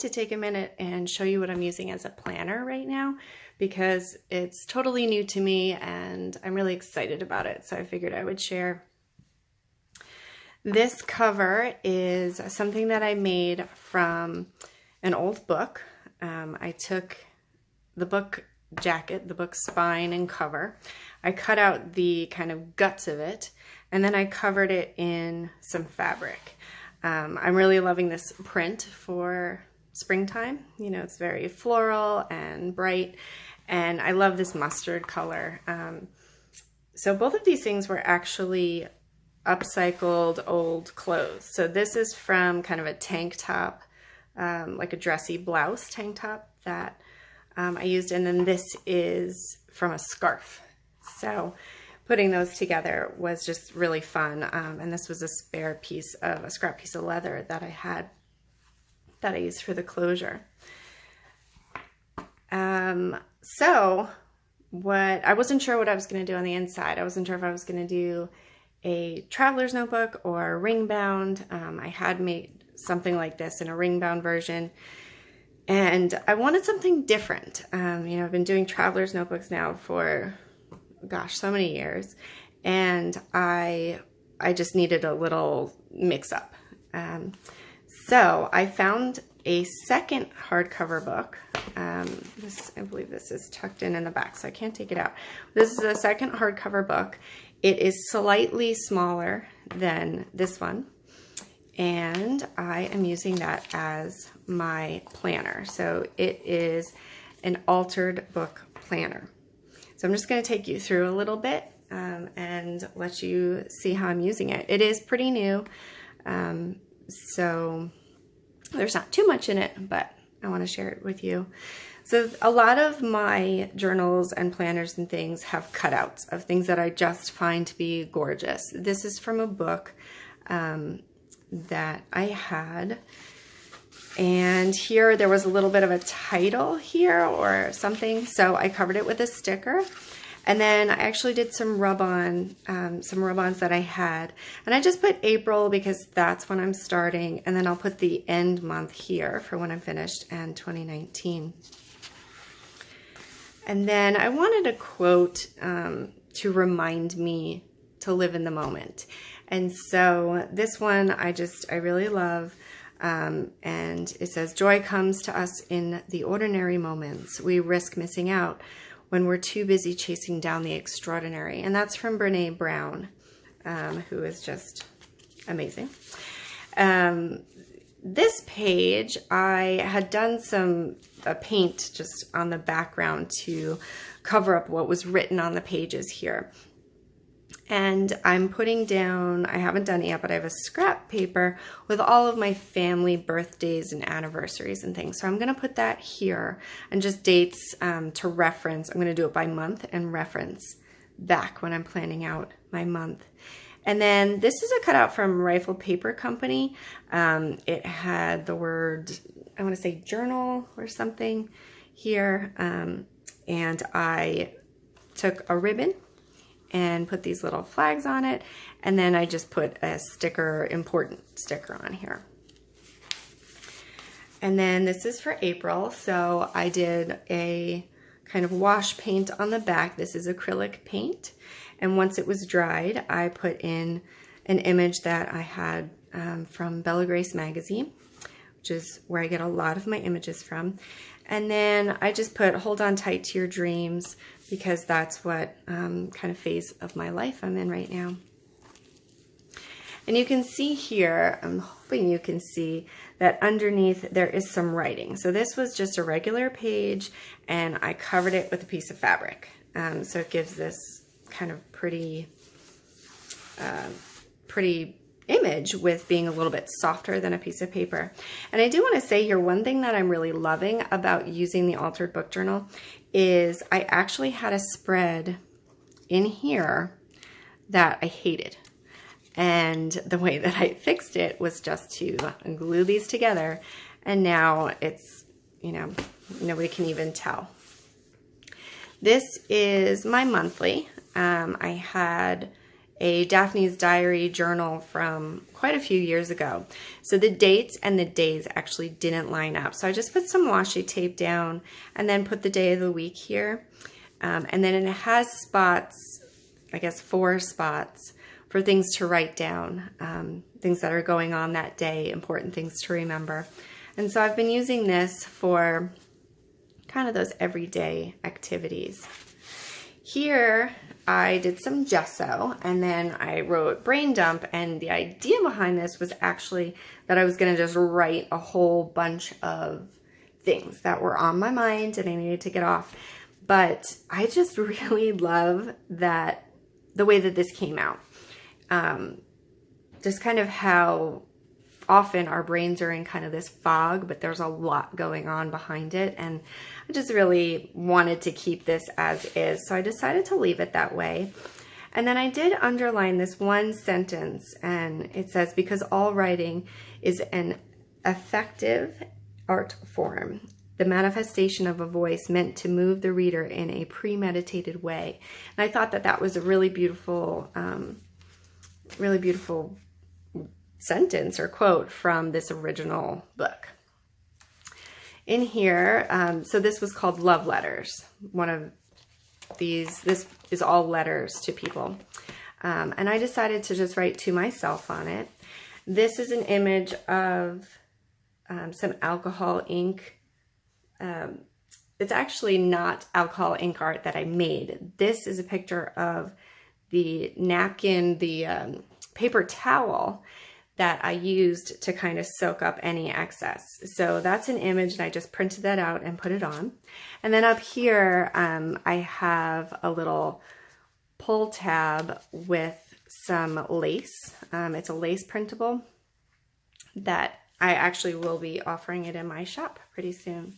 to take a minute and show you what I'm using as a planner right now because it's totally new to me and I'm really excited about it. So I figured I would share. This cover is something that I made from an old book. I took the book jacket, the book spine and cover. I cut out the kind of guts of it and then I covered it in some fabric. I'm really loving this print for springtime. You know, it's very floral and bright and I love this mustard color. So both of these things were actually upcycled old clothes. So this is from kind of a tank top, like a dressy blouse tank top that I used, and then this is from a scarf. So putting those together was just really fun, and this was a scrap piece of leather that I had that I used for the closure. So I wasn't sure what I was going to do on the inside. I wasn't sure if I was going to do a traveler's notebook or a ring bound. I had made something like this in a ring bound version. And I wanted something different. You know, I've been doing traveler's notebooks now for, gosh, so many years. And I just needed a little mix up. So I found a second hardcover book. I believe this is tucked in the back, so I can't take it out. This is a second hardcover book. It is slightly smaller than this one. And I am using that as my planner. So it is an altered book planner. So I'm just going to take you through a little bit and let you see how I'm using it. It is pretty new, so there's not too much in it, but I want to share it with you. So a lot of my journals and planners and things have cutouts of things that I just find to be gorgeous. This is from a book that I had, and here there was a little bit of a title here or something, so I covered it with a sticker, and then I actually did some rub-ons that I had, and I just put April because that's when I'm starting, and then I'll put the end month here for when I'm finished and 2019. And then I wanted a quote to remind me to live in the moment. And so this one I really love, and it says, "Joy comes to us in the ordinary moments. We risk missing out when we're too busy chasing down the extraordinary." And that's from Brene Brown, who is just amazing. This page, I had done a paint just on the background to cover up what was written on the pages here. And I'm putting down, I haven't done it yet, but I have a scrap paper with all of my family birthdays and anniversaries and things. So I'm going to put that here and just dates to reference. I'm going to do it by month and reference back when I'm planning out my month. And then this is a cutout from Rifle Paper Company. It had the word, I want to say journal or something here. And I took a ribbon and put these little flags on it, and then I just put a sticker, important sticker on here. And then this is for April, so I did a kind of wash paint on the back. This is acrylic paint, and once it was dried, I put in an image that I had from Bella Grace magazine, which is where I get a lot of my images from. And then I just put "Hold on tight to your dreams," because that's what kind of phase of my life I'm in right now. And you can see here, I'm hoping you can see that underneath there is some writing. So this was just a regular page and I covered it with a piece of fabric. So it gives this kind of pretty image with being a little bit softer than a piece of paper. And I do want to say here, one thing that I'm really loving about using the Altered Book Journal is I actually had a spread in here that I hated. And the way that I fixed it was just to glue these together. And now it's, you know, nobody can even tell. This is my monthly. I had a Daphne's Diary journal from quite a few years ago. So the dates and the days actually didn't line up. So I just put some washi tape down and then put the day of the week here. And then it has spots, I guess 4 spots, for things to write down, things that are going on that day, important things to remember. And so I've been using this for kind of those everyday activities. Here, I did some gesso, and then I wrote brain dump, and the idea behind this was actually that I was going to just write a whole bunch of things that were on my mind and I needed to get off. But I just really love that, the way that this came out. Just kind of how often our brains are in kind of this fog, but there's a lot going on behind it. And I just really wanted to keep this as is. So I decided to leave it that way. And then I did underline this one sentence, and it says, because all writing is an effective art form, the manifestation of a voice meant to move the reader in a premeditated way. And I thought that that was a really beautiful sentence or quote from this original book. In here, so this was called Love Letters. One of these, this is all letters to people. And I decided to just write to myself on it. This is an image of some alcohol ink. It's actually not alcohol ink art that I made. This is a picture of the napkin, the paper towel that I used to kind of soak up any excess. So that's an image, and I just printed that out and put it on. And then up here, I have a little pull tab with some lace. It's a lace printable that I actually will be offering it in my shop pretty soon.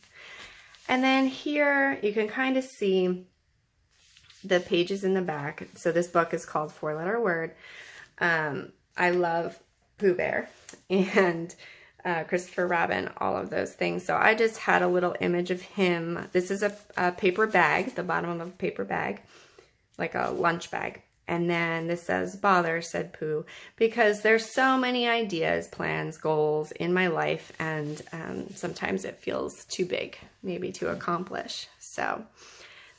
And then here you can kind of see the pages in the back. So this book is called 4-Letter Word. I love Pooh Bear and Christopher Robin, all of those things. So I just had a little image of him. This is a paper bag, the bottom of a paper bag, like a lunch bag. And then this says, bother, said Pooh, because there's so many ideas, plans, goals in my life, and sometimes it feels too big, maybe to accomplish. So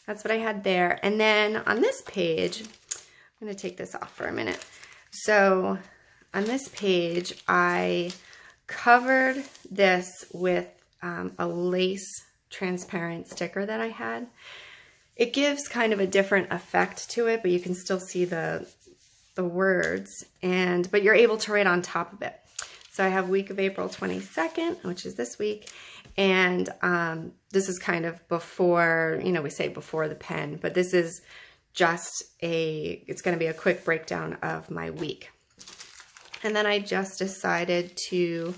that's what I had there. And then on this page, I'm going to take this off for a minute. So on this page, I covered this with a lace transparent sticker that I had. It gives kind of a different effect to it, but you can still see the words, but you're able to write on top of it. So I have week of April 22nd, which is this week, and this is kind of before, we say before the pen, but this is just it's going to be a quick breakdown of my week. And then I just decided to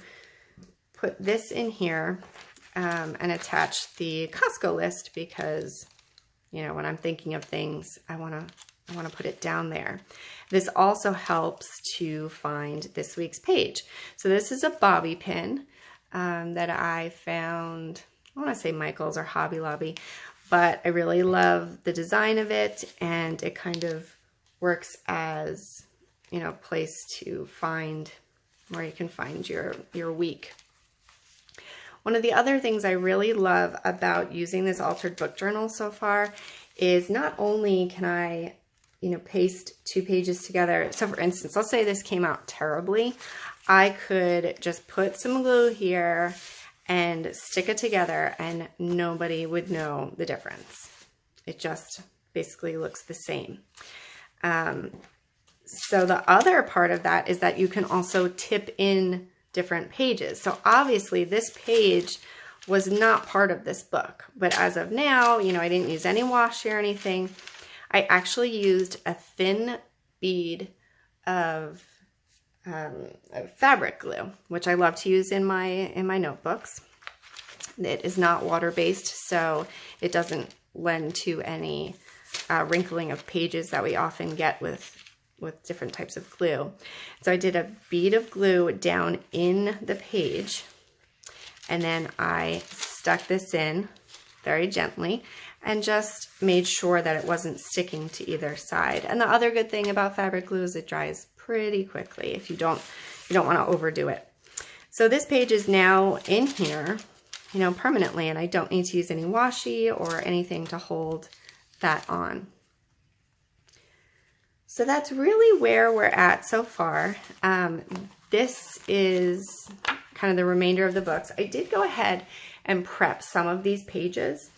put this in here and attach the Costco list because, when I'm thinking of things, I want to put it down there. This also helps to find this week's page. So this is a bobby pin that I found, I want to say Michael's or Hobby Lobby, but I really love the design of it, and it kind of works as, a place to find where you can find your week. One of the other things I really love about using this altered book journal so far is not only can I, paste 2 pages together. So for instance, let's say this came out terribly. I could just put some glue here and stick it together and nobody would know the difference. It just basically looks the same. So the other part of that is that you can also tip in different pages. So obviously this page was not part of this book, but as of now, I didn't use any washi or anything. I actually used a thin bead of fabric glue, which I love to use in my notebooks. It is not water-based, so it doesn't lend to any wrinkling of pages that we often get with different types of glue. So I did a bead of glue down in the page, and then I stuck this in very gently and just made sure that it wasn't sticking to either side. And the other good thing about fabric glue is it dries pretty quickly if you don't want to overdo it. So this page is now in here, you know, permanently, and I don't need to use any washi or anything to hold that on. So that's really where we're at so far. This is kind of the remainder of the books. I did go ahead and prep some of these pages.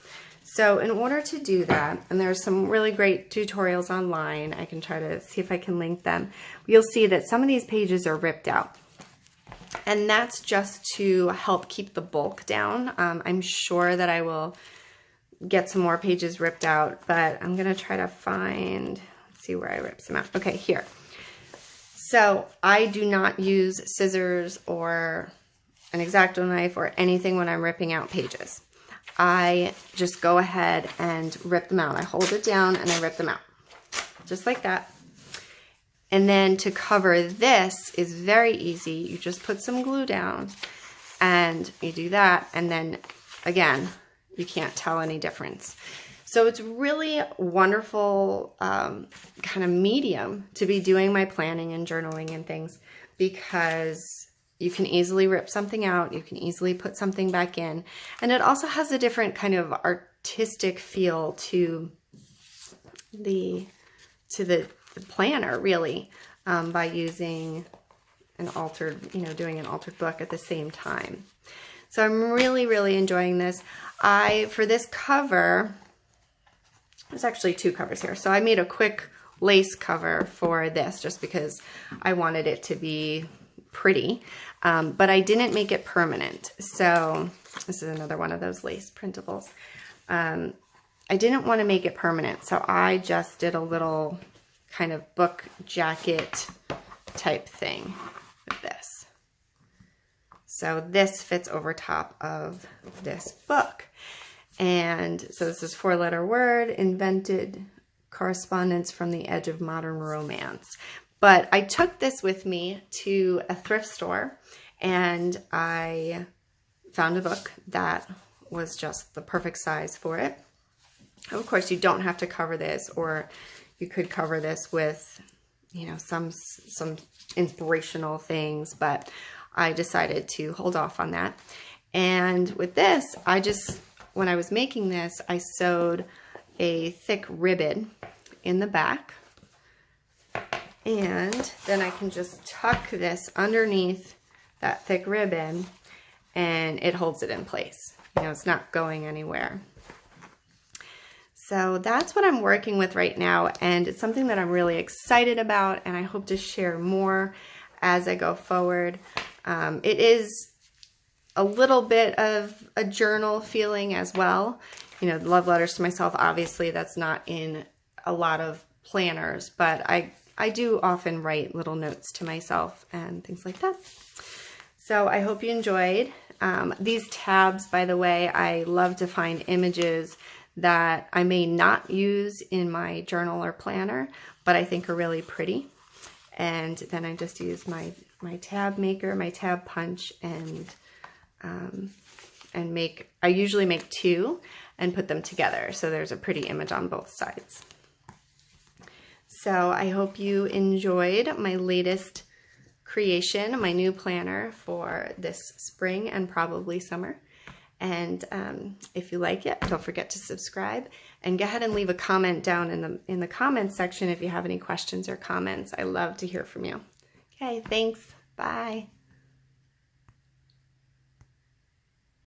So in order to do that, and there's some really great tutorials online, I can try to see if I can link them. You'll see that some of these pages are ripped out. And that's just to help keep the bulk down. I'm sure that I will get some more pages ripped out, but I'm gonna try to find, let's see where I ripped some out. Okay, here. So I do not use scissors or an X-Acto knife or anything when I'm ripping out pages. I just go ahead and rip them out. I hold it down and I rip them out, just like that. And then to cover this is very easy. You just put some glue down and you do that. And then again, you can't tell any difference. So it's really wonderful kind of medium to be doing my planning and journaling and things, because you can easily rip something out. You can easily put something back in. And it also has a different kind of artistic feel to the planner, really, by using an altered, doing an altered book at the same time. So I'm really, really enjoying this. For this cover, there's actually two covers here. So I made a quick lace cover for this just because I wanted it to be pretty, but I didn't make it permanent. So this is another one of those lace printables. I didn't want to make it permanent, so I just did a little kind of book jacket type thing with this. So this fits over top of this book. And so this is 4-letter word, invented correspondence from the edge of modern romance. But I took this with me to a thrift store and I found a book that was just the perfect size for it. Of course, you don't have to cover this, or you could cover this with, some inspirational things, but I decided to hold off on that. And with this, when I was making this, I sewed a thick ribbon in the back, and then I can just tuck this underneath that thick ribbon and it holds it in place. It's not going anywhere. So that's what I'm working with right now, and it's something that I'm really excited about, and I hope to share more as I go forward. It is a little bit of a journal feeling as well. Love letters to myself, obviously that's not in a lot of planners, but I do often write little notes to myself and things like that. So I hope you enjoyed. These tabs, by the way, I love to find images that I may not use in my journal or planner, but I think are really pretty. And then I just use my tab maker, my tab punch, and I usually make two and put them together so there's a pretty image on both sides. So I hope you enjoyed my latest creation, my new planner for this spring and probably summer. And if you like it, don't forget to subscribe and go ahead and leave a comment down in the comments section if you have any questions or comments. I love to hear from you. Okay, thanks. Bye.